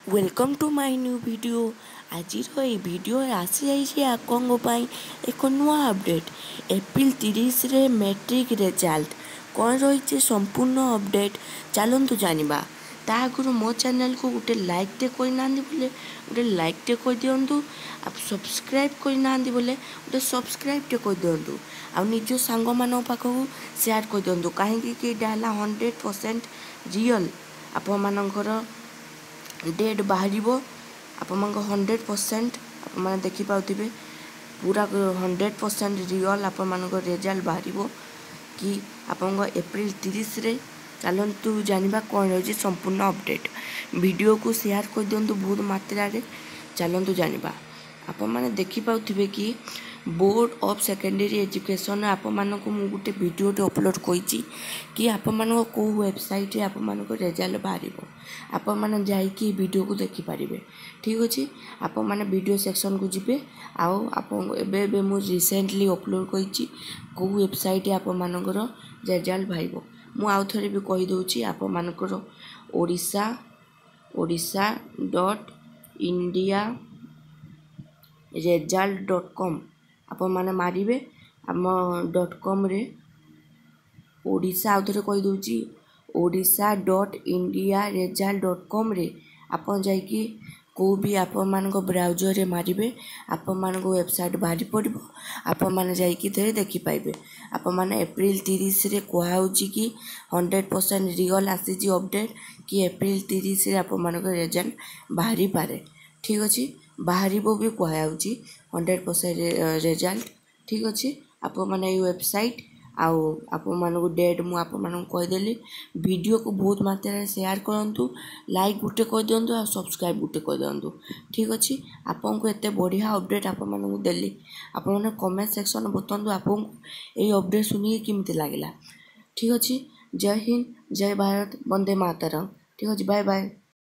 Welcome to my new video. आज video आसी जाइए आपंपाई एक नुआ अपडेट। एप्रिल 30 रे मैट्रिक रिजल्ट कौन रही संपूर्ण अपडेट चलतु जाना। ता आगु मो चैनल को गोटे लाइक करना बोले गोटे लाइक कर दिंतु। आप सब्सक्राइब करना बोले गोटे सब्सक्राइब कर दिंतु। आ निज सांग मान पाखक सेयार कर दिंतु कहीं 100% रियल आप मानकर डेट बाहर आप 100% आप देखिपे पूरा 100% रियल आप रिजल्ट बाहर कि आप एप्रिल 30 रे चलतु जाना कौन रही संपूर्ण अपडेट। वीडियो को शेयर कर दिंतु बहुत मात्रा रे चलतु जाना। आप मैंने देखिपे कि बोर्ड ऑफ सेकेंडरी एजुकेशन आप गोटे वीडियो अपलोड कि आप कौ वेबसाइट आप रिजल्ट बाहर आप मैंने जाइए वीडियो को देखिपारे। ठीक अच्छे आप मैंने वीडियो सेक्शन को जी आप रिसेंटली अपलोड कर कौ वेबसाइट आप रिजल्ट बाहर मुझे आउ थे भी कहीदे आप मानकर orisha.india result.com आप मैंने मारे आम .com रे ओडिशा आउ थे कहीदे orisha.indiaresult.com रे आप जाकि को भी आप मान ब्राउजर रे मारे आप मान वेबसाइट बाहरी पड़ो आप मैंने जाइए देखिपारे। आप मैंने एप्रिल 30 रे कहुच्छी कि 100% रियल आसी अपडेट कि एप्रिल 30 रे आप मान रिजल्ट बाहरी पारे। ठीक अच्छे बाहर भी कहुच्छी 100% रिजल्ट। ठीक अच्छे आप मैंने वेबसाइट आप मानक डेट मुझे कहीदेली। वीडियो को बहुत मात्रा शेयर करूँ लाइक गोटे कर दिंतु आ सब्सक्राइब गोटे कर दिंतु। ठीक अच्छे आपको एत बढ़िया अपडेट आप देली आप कमेंट सेक्शन बताऊँ आपको ये अपडेट सुनिए किमती लगे। ठीक अच्छे जय हिंद जय भारत वंदे मातरम। ठीक अच्छे बाय बाय।